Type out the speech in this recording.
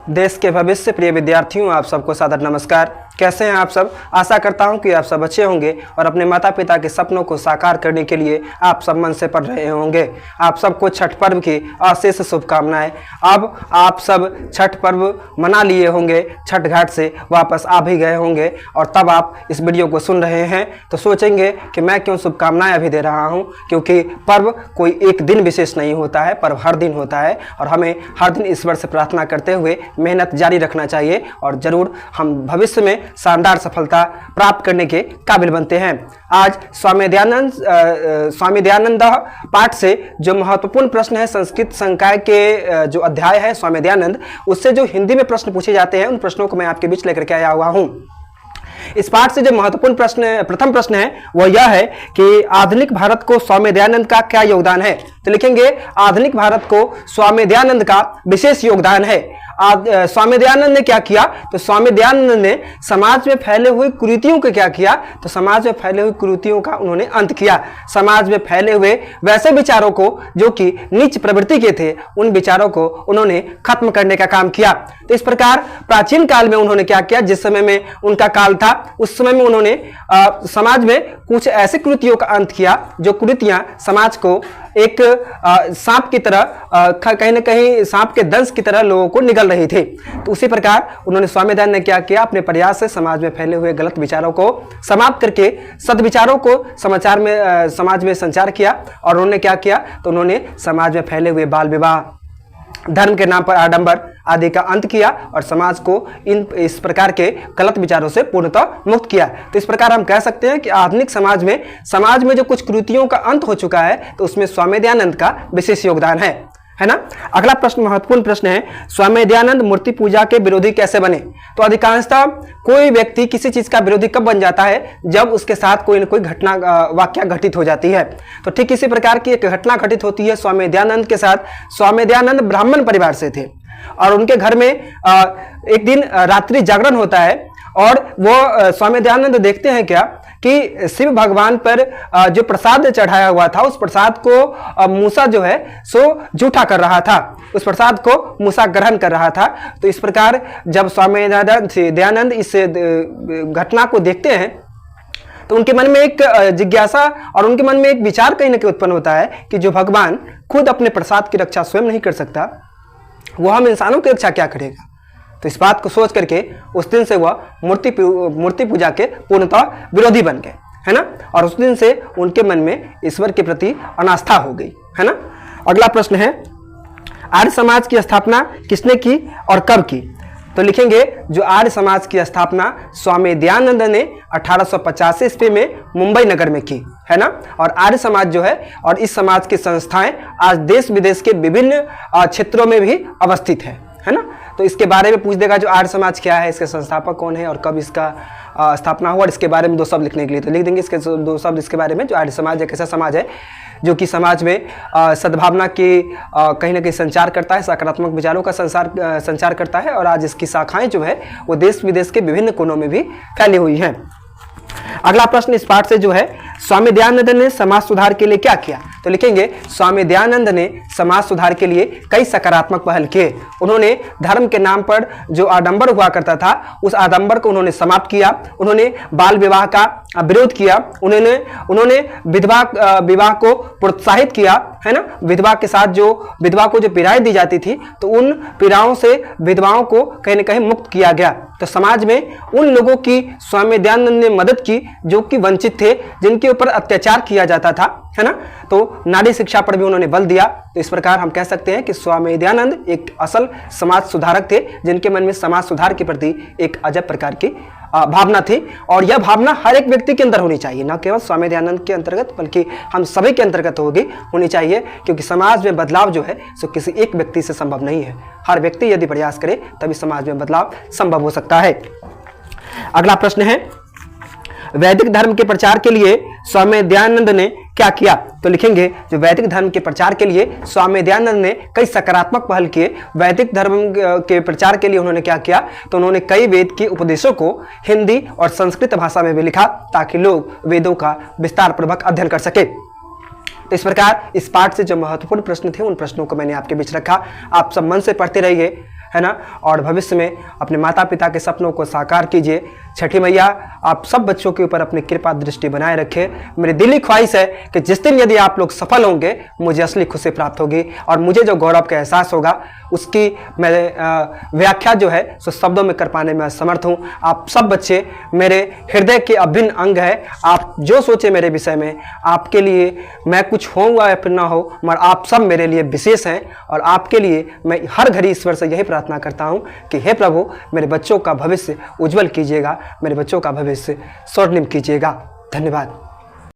देश के भविष्य प्रिय विद्यार्थियों, आप सबको सादर नमस्कार। कैसे हैं आप सब? आशा करता हूं कि आप सब अच्छे होंगे और अपने माता पिता के सपनों को साकार करने के लिए आप सब मन से पढ़ रहे होंगे। आप सबको छठ पर्व की अशेष शुभकामनाएं। अब आप सब छठ पर्व मना लिए होंगे, छठ घाट से वापस आ भी गए होंगे और तब आप इस वीडियो को सुन रहे हैं तो सोचेंगे कि मैं क्यों शुभकामनाएं अभी दे रहा हूं, क्योंकि पर्व कोई एक दिन विशेष नहीं होता है, पर्व हर दिन होता है और हमें हर दिन ईश्वर से प्रार्थना करते हुए मेहनत जारी रखना चाहिए और जरूर हम भविष्य में शानदार सफलता प्राप्त करने के काबिल बनते हैं। आज स्वामी दयानंद पाठ से जो महत्वपूर्ण प्रश्न है, संस्कृत संकाय के जो अध्याय है स्वामी दयानंद, उससे जो हिंदी में प्रश्न पूछे जाते हैं उन प्रश्नों को मैं आपके बीच लेकर के आया हुआ हूं। इस पाठ से जो महत्वपूर्ण प्रथम प्रश्न है वह यह है कि आधुनिक भारत को स्वामी दयानंद का क्या योगदान है। तो लिखेंगे आधुनिक भारत को स्वामी दयानंद का विशेष योगदान है। स्वामी दयानंद ने क्या किया? तो स्वामी दयानंद ने समाज में फैले हुए कुरीतियों को क्या किया? तो समाज में फैले हुए कुरीतियों का उन्होंने अंत किया। समाज में फैले हुए वैसे विचारों को जो कि नीच प्रवृत्ति के थे, उन विचारों को उन्होंने खत्म करने का काम किया। तो इस प्रकार प्राचीन काल में उन्होंने क्या किया? जिस समय में उनका काल था उस समय में उन्होंने समाज में कुछ ऐसे कुरीतियों का अंत किया जो कुरीतियां समाज को एक सांप की तरह, कहीं ना कहीं सांप के दंश की तरह लोगों को निगल रही थी। तो उसी प्रकार उन्होंने स्वामी दयानंद ने क्या किया? अपने प्रयास से समाज में फैले हुए गलत विचारों को समाप्त करके सद्विचारों को समाज में संचार किया। और उन्होंने क्या किया? तो उन्होंने समाज में फैले हुए बाल विवाह, धर्म के नाम पर आडंबर आदि का अंत किया और समाज को इस प्रकार के गलत विचारों से पूर्णतः मुक्त किया। तो इस प्रकार हम कह सकते हैं कि आधुनिक समाज में जो कुछ कुरीतियों का अंत हो चुका है तो उसमें स्वामी दयानंद का विशेष योगदान है ना। अगला प्रश्न महत्वपूर्ण प्रश्न है, स्वामी दयानंद मूर्ति पूजा के विरोधी कैसे बने? तो अधिकांशतः कोई व्यक्ति किसी चीज का विरोधी कब बन जाता है? जब उसके साथ कोई न कोई घटना वाकया घटित हो जाती है। तो ठीक इसी प्रकार की एक घटना घटित होती है स्वामी दयानंद के साथ। स्वामी दयानंद ब्राह्मण परिवार से थे और उनके घर में एक दिन रात्रि जागरण होता है और वो स्वामी दयानंद देखते हैं क्या कि शिव भगवान पर जो प्रसाद चढ़ाया हुआ था उस प्रसाद को मूसा जो है सो जूठा कर रहा था, उस प्रसाद को मूसा ग्रहण कर रहा था। तो इस प्रकार जब स्वामी दयानंद इस घटना को देखते हैं तो उनके मन में एक जिज्ञासा और उनके मन में एक विचार कहीं ना कहीं उत्पन्न होता है कि जो भगवान खुद अपने प्रसाद की रक्षा स्वयं नहीं कर सकता, वो हम इंसानों की रक्षा क्या करेगा। तो इस बात को सोच करके उस दिन से वह मूर्ति पूजा के पूर्णतः विरोधी बन गए, है ना। और उस दिन से उनके मन में ईश्वर के प्रति अनास्था हो गई, है ना। अगला प्रश्न है, आर्य समाज की स्थापना किसने की और कब की? तो लिखेंगे जो आर्य समाज की स्थापना स्वामी दयानंद ने 1885 ईस्वी में मुंबई नगर में की, है ना। और आर्य समाज जो है और इस समाज की संस्थाएं आज देश विदेश के विभिन्न क्षेत्रों में भी अवस्थित है ना। तो इसके बारे में पूछ देगा जो आर्य समाज क्या है, इसके संस्थापक कौन है और कब इसका स्थापना हुआ, और इसके बारे में दो शब्द लिखने के लिए तो लिख देंगे इसके दो शब्द इसके बारे में। जो आर्य समाज एक ऐसा समाज है जो कि समाज में सद्भावना की कहीं ना कहीं संचार करता है, सकारात्मक विचारों का संचार करता है और आज इसकी शाखाएं जो है वो देश विदेश के विभिन्न कोनों में भी फैली हुई हैं। अगला प्रश्न इस पाठ से जो है, स्वामी दयानंद ने समाज सुधार के लिए क्या किया? तो लिखेंगे स्वामी दयानंद ने समाज सुधार के लिए कई सकारात्मक पहल किए। उन्होंने धर्म के नाम पर जो आडंबर हुआ करता था उस आडंबर को उन्होंने समाप्त किया। उन्होंने बाल विवाह का विरोध किया। उन्होंने विवाह को प्रोत्साहित किया, है ना। विधवा को जो पीड़ाएं दी जाती थी तो उन पीड़ाओं से विधवाओं को कहीं ना कहीं मुक्त किया गया। तो समाज में उन लोगों की स्वामी दयानंद ने मदद की जो कि वंचित थे, जिनके ऊपर अत्याचार किया जाता था, है ना। तो नारी शिक्षा पर भी उन्होंने बल दिया। तो इस प्रकार हम कह सकते हैं कि स्वामी दयानंद एक असल समाज सुधारक थे, जिनके मन में समाज सुधार के प्रति एक अजब प्रकार की भावना थी। और यह भावना हर एक व्यक्ति के अंदर होनी चाहिए, न केवल स्वामी दयानंद के अंतर्गत बल्कि हम सभी के अंतर्गत होनी चाहिए, क्योंकि समाज में बदलाव जो है सो किसी एक व्यक्ति से संभव नहीं है। हर व्यक्ति यदि प्रयास करे तभी समाज में बदलाव संभव हो सकता है। अगला प्रश्न है, वैदिक धर्म के प्रचार के लिए स्वामी दयानंद ने क्या किया? तो लिखेंगे जो वैदिक धर्म के प्रचार के लिए स्वामी दयानंद ने कई सकारात्मक पहल किए। वैदिक धर्म के प्रचार के लिए उन्होंने क्या किया? तो उन्होंने कई वेद के उपदेशों को हिंदी और संस्कृत भाषा में भी लिखा ताकि लोग वेदों का विस्तार पूर्वक अध्ययन कर सके। तो इस प्रकार इस पाठ से जो महत्वपूर्ण प्रश्न थे उन प्रश्नों को मैंने आपके बीच रखा। आप सब मन से पढ़ते रहिए, है ना, और भविष्य में अपने माता पिता के सपनों को साकार कीजिए। छठी मैया आप सब बच्चों के ऊपर अपनी कृपा दृष्टि बनाए रखे। मेरी दिली ख्वाहिश है कि जिस दिन यदि आप लोग सफल होंगे मुझे असली खुशी प्राप्त होगी और मुझे जो गौरव का एहसास होगा उसकी मैं व्याख्या जो है सो शब्दों में कर पाने में असमर्थ हूँ। आप सब बच्चे मेरे हृदय के अभिन्न अंग है। आप जो सोचे मेरे विषय में, आपके लिए मैं कुछ होऊंगा या फिर ना हो, मगर आप सब मेरे लिए विशेष हैं और आपके लिए मैं हर घड़ी ईश्वर से यही प्रार्थना करता हूँ कि हे प्रभु मेरे बच्चों का भविष्य उज्जवल कीजिएगा, मेरे बच्चों का भविष्य स्वर्णिम कीजिएगा। धन्यवाद।